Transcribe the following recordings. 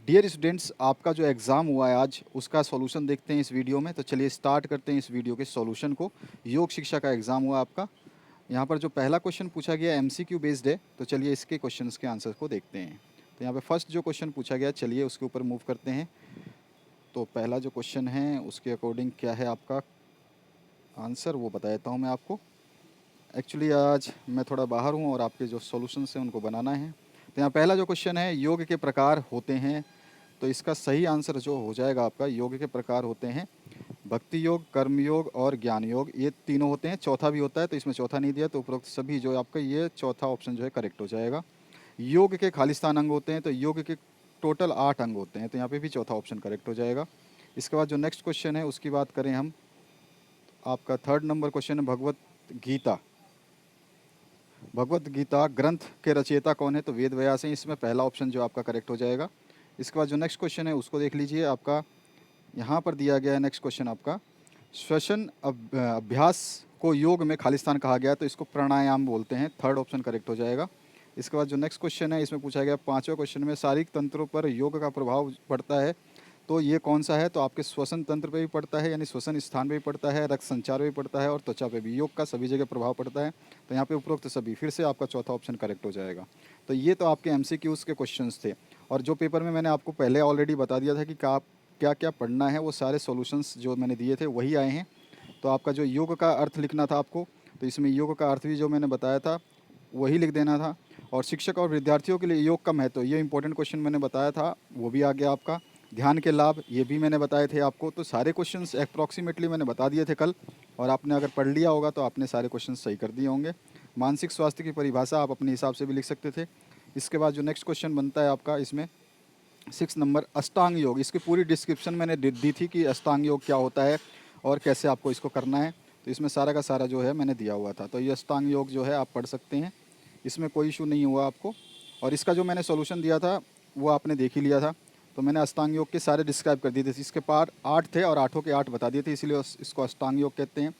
Dear students, आपका जो exam हुआ है आज, उसका सॉल्यूशन देखते हैं इस वीडियो में। तो चलिए स्टार्ट करते हैं इस वीडियो के सॉल्यूशन को। योग शिक्षा का एग्ज़ाम हुआ आपका। यहाँ पर जो पहला क्वेश्चन पूछा गया एमसीक्यू बेस्ड है, तो चलिए इसके क्वेश्चंस के आंसर को देखते हैं। तो यहाँ पे फर्स्ट जो क्वेश्चन पूछा गया, चलिए उसके ऊपर मूव करते हैं। तो पहला जो क्वेश्चन है उसके अकॉर्डिंग क्या है आपका आंसर, वो बता देता हूँ मैं आपको। एक्चुअली आज मैं थोड़ा बाहर हूँ और आपके जो सॉल्यूशंस हैं उनको बनाना है। तो यहाँ पहला जो क्वेश्चन है, योग के प्रकार होते हैं। तो इसका सही आंसर जो हो जाएगा आपका, योग के प्रकार होते हैं भक्ति योग, कर्म योग और ज्ञान योग, ये तीनों होते हैं। चौथा भी होता है, तो इसमें चौथा नहीं दिया, तो उपरोक्त सभी जो आपका ये चौथा ऑप्शन जो है करेक्ट हो जाएगा। योग के खालिस्तान अंग होते हैं, तो योग के टोटल 8 अंग होते हैं, तो यहाँ पे भी चौथा ऑप्शन करेक्ट हो जाएगा। इसके बाद जो नेक्स्ट क्वेश्चन है उसकी बात करें हम, आपका थर्ड नंबर क्वेश्चन है भगवत गीता। भगवत गीता ग्रंथ के रचयिता कौन है? तो वेद व्यास हैं। इसमें पहला ऑप्शन जो आपका करेक्ट हो जाएगा। इसके बाद जो नेक्स्ट क्वेश्चन है उसको देख लीजिए। आपका यहाँ पर दिया गया है नेक्स्ट क्वेश्चन आपका, श्वसन अभ्यास को योग में खालिस्तान कहा गया, तो इसको प्राणायाम बोलते हैं। थर्ड ऑप्शन करेक्ट हो जाएगा। इसके बाद जो नेक्स्ट क्वेश्चन है इसमें पूछा गया पाँचवें क्वेश्चन में, शारीरिक तंत्रों पर योग का प्रभाव पड़ता है, तो ये कौन सा है? तो आपके श्वसन तंत्र पे भी पड़ता है, यानी श्वसन स्थान पे भी पड़ता है, रक्त संचार पे भी पड़ता है और त्वचा पे भी। योग का सभी जगह प्रभाव पड़ता है, तो यहाँ पे उपरोक्त सभी, फिर से आपका चौथा ऑप्शन करेक्ट हो जाएगा। तो ये तो आपके एमसीक्यूज़ के क्वेश्चंस थे। और जो पेपर में मैंने आपको पहले ऑलरेडी बता दिया था कि आप क्या क्या पढ़ना है, वो सारे सॉल्यूशंस जो मैंने दिए थे वही आए हैं। तो आपका जो योग का अर्थ लिखना था आपको, तो इसमें योग का अर्थ भी जो मैंने बताया था वही लिख देना था। और शिक्षक और विद्यार्थियों के लिए योग का महत्व, ये इंपॉर्टेंट क्वेश्चन मैंने बताया था, वो भी आ गया आपका। ध्यान के लाभ, ये भी मैंने बताए थे आपको। तो सारे क्वेश्चंस अप्रॉक्सीमेटली मैंने बता दिए थे कल, और आपने अगर पढ़ लिया होगा तो आपने सारे क्वेश्चन सही कर दिए होंगे। मानसिक स्वास्थ्य की परिभाषा आप अपने हिसाब से भी लिख सकते थे। इसके बाद जो नेक्स्ट क्वेश्चन बनता है आपका, इसमें 6 नंबर अष्टांग योग, इसकी पूरी डिस्क्रिप्शन मैंने दी थी कि अष्टांग योग क्या होता है और कैसे आपको इसको करना है। तो इसमें सारा का सारा जो है मैंने दिया हुआ था। तो ये अष्टांग योग जो है आप पढ़ सकते हैं, इसमें कोई इशू नहीं हुआ आपको। और इसका जो मैंने सॉल्यूशन दिया था वो आपने देख ही लिया था। तो मैंने अष्टांग योग के सारे डिस्क्राइब कर दिए थे। इसके पार 8 थे और आठों के 8 बता दिए थे, इसीलिए इसको अष्टांग योग कहते हैं।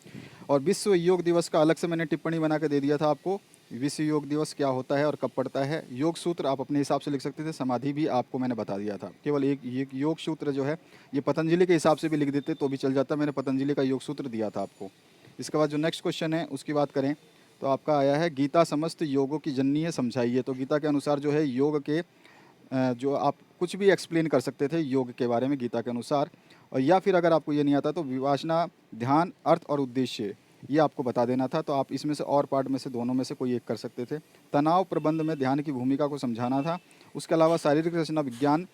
और विश्व योग दिवस का अलग से मैंने टिप्पणी बना के दे दिया था आपको, विश्व योग दिवस क्या होता है और कब पड़ता है। योग सूत्र आप अपने हिसाब से लिख सकते थे, समाधि भी आपको मैंने बता दिया था। केवल एक योग सूत्र जो है ये पतंजलि के हिसाब से भी लिख देते तो भी चल जाता, मैंने पतंजलि का योग सूत्र दिया था आपको। इसके बाद जो नेक्स्ट क्वेश्चन है उसकी बात करें, तो आपका आया है गीता समस्त योगों की जननी है, समझाइए। तो गीता के अनुसार जो है योग के जो आप कुछ भी एक्सप्लेन कर सकते थे योग के बारे में गीता के अनुसार। और या फिर अगर आपको ये नहीं आता तो विपासना, ध्यान, अर्थ और उद्देश्य, ये आपको बता देना था। तो आप इसमें से और पार्ट में से दोनों में से कोई एक कर सकते थे। तनाव प्रबंध में ध्यान की भूमिका को समझाना था। उसके अलावा शारीरिक रचना विज्ञान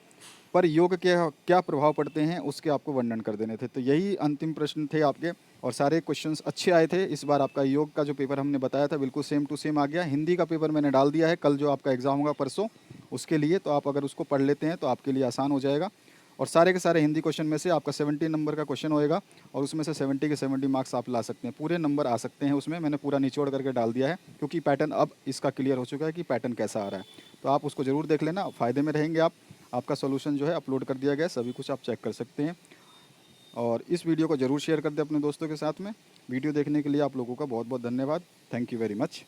पर योग के क्या प्रभाव पड़ते हैं उसके आपको वर्णन कर देने थे। तो यही अंतिम प्रश्न थे आपके, और सारे क्वेश्चंस अच्छे आए थे। इस बार आपका योग का जो पेपर हमने बताया था बिल्कुल सेम टू सेम आ गया। हिंदी का पेपर मैंने डाल दिया है कल जो आपका एग्ज़ाम होगा परसों, उसके लिए। तो आप अगर उसको पढ़ लेते हैं तो आपके लिए आसान हो जाएगा। और सारे के सारे हिंदी क्वेश्चन में से आपका 70 नंबर का क्वेश्चन होएगा, और उसमें से 70 के 70 मार्क्स आप ला सकते हैं, पूरे नंबर आ सकते हैं उसमें। मैंने पूरा निचोड़ करके डाल दिया है, क्योंकि पैटर्न अब इसका क्लियर हो चुका है कि पैटर्न कैसा आ रहा है। तो आप उसको ज़रूर देख लेना, फ़ायदे में रहेंगे आप। आपका सोल्यूशन जो है अपलोड कर दिया गया है, सभी कुछ आप चेक कर सकते हैं। और इस वीडियो को ज़रूर शेयर कर दें अपने दोस्तों के साथ में। वीडियो देखने के लिए आप लोगों का बहुत बहुत धन्यवाद। Thank you very much.